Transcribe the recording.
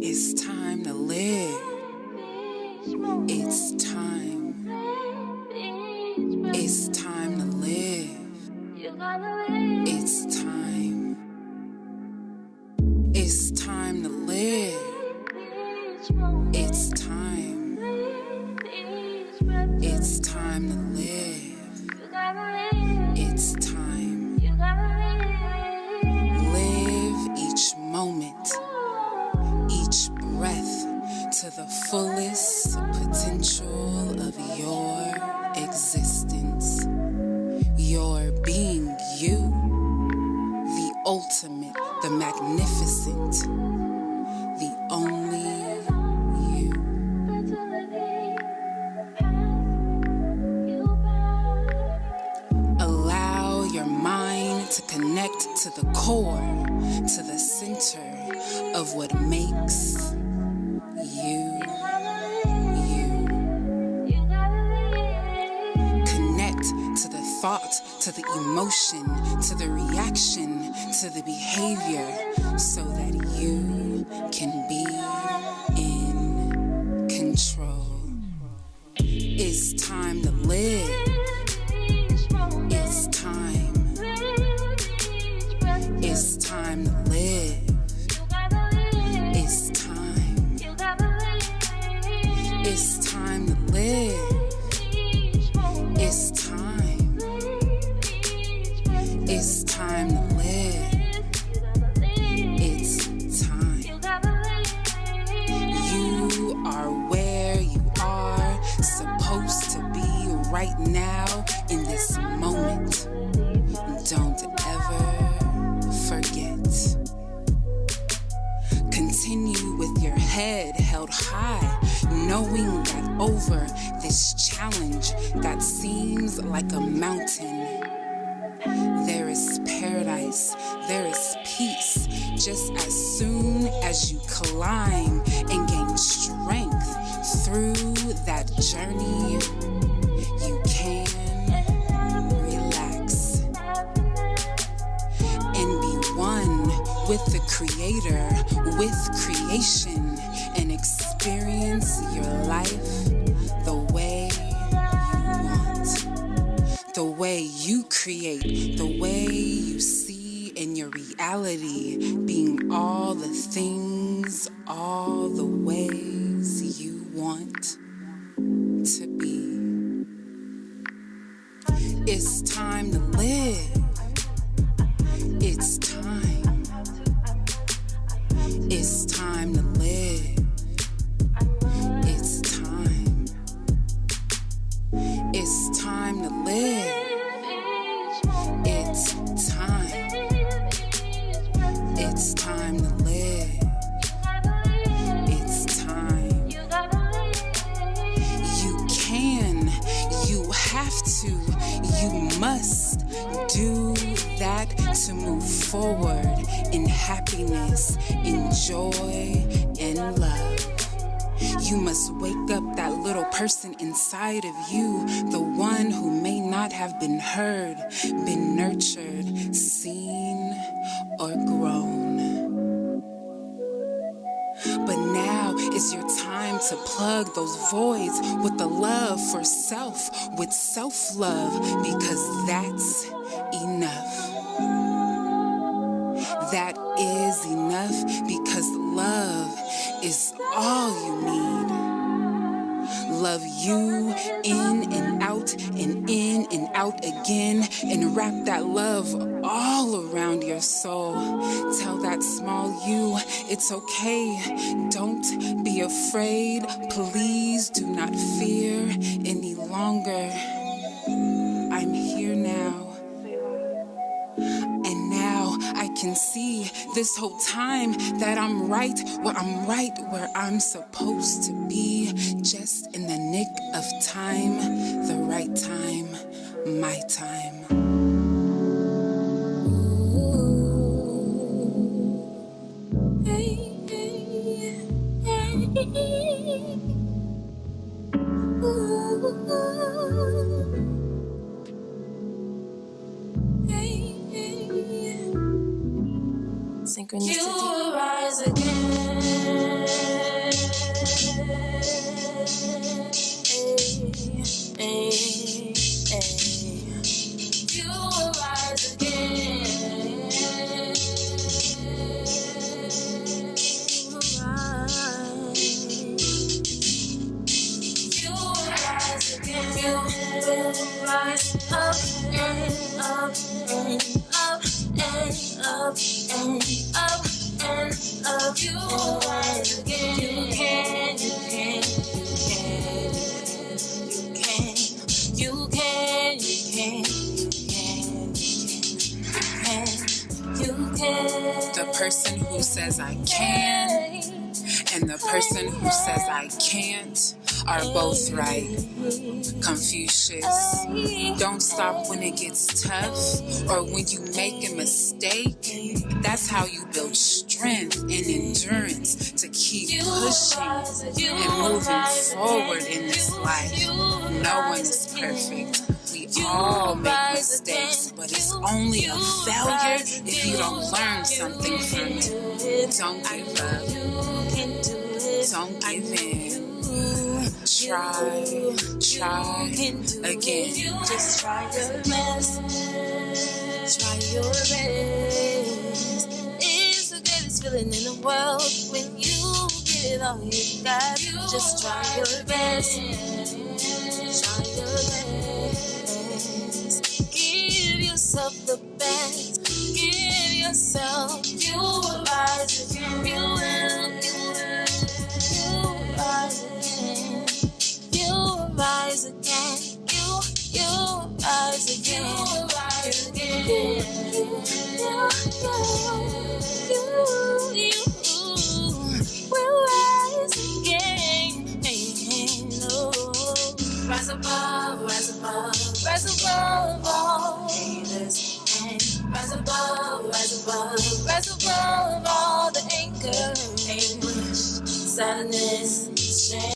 It's time to live. It's time. It's time to live. It's time. It's time to live. It's time. It's time to live. It's time. Live each moment, each breath to the fullest potential of your existence. Your being you, the ultimate, the magnificent, the only you. Allow your mind to connect to the core, to the center of what makes you. Connect to the thought, to the emotion, to the reaction, to the behavior, so that you can be in control. It's time to live. It's time. It's time to live. It's time. It's time to live. It's time. It's time to live. It's time. You are where you are supposed to be right now in this moment. Don't ever forget. Continue with your head held high, knowing that over this challenge that seems like a mountain, there is paradise, there is peace, just as soon as you climb and gain strength through that journey. You can relax and be one with the Creator, with creation, and experience your life the way you want, the way you create, the way you see in your reality, being all the things, all the ways you want to be. It's time to live. It's time. It's time to live. It's time. It's time to live. It's time. It's time to live. It's time. You can, you have to, you must do that to move forward in happiness, in joy, and love. You must wake up that little person inside of you, the one who may not have been heard, been nurtured, seen, or grown. But now is your time to plug those voids with the love for self, with self-love, because that's enough. That is enough, because love is all you need. Love you in and out and in and out again, and wrap that love all around your soul. Tell that small you it's okay. Don't be afraid. Please do not fear any longer. I'm here now. And now I can see this whole time that I'm right where I'm supposed to be, just in the nick of time, the right time, my time. Synchronicity. You rise again. person who says I can and the person who says I can't are both right. Confucius, don't stop when it gets tough or when you make a mistake. That's how you build strength and endurance to keep pushing and moving forward in this life. No one is perfect. We all make mistakes, but it's only a failure if you don't learn something from it. Don't give up. Don't give in. Try again. Just try your best. Try your best. It's the greatest feeling in the world when you give it all you got. Just try your best. Try your best. Give yourself the best. Give yourself. You will rise again. You will. Rise again. You rise again. You rise again. You rise again. You will rise again. Rise above, rise above, rise above all haters. And rise above, rise above, rise above all the anger, anguish, sadness, shame.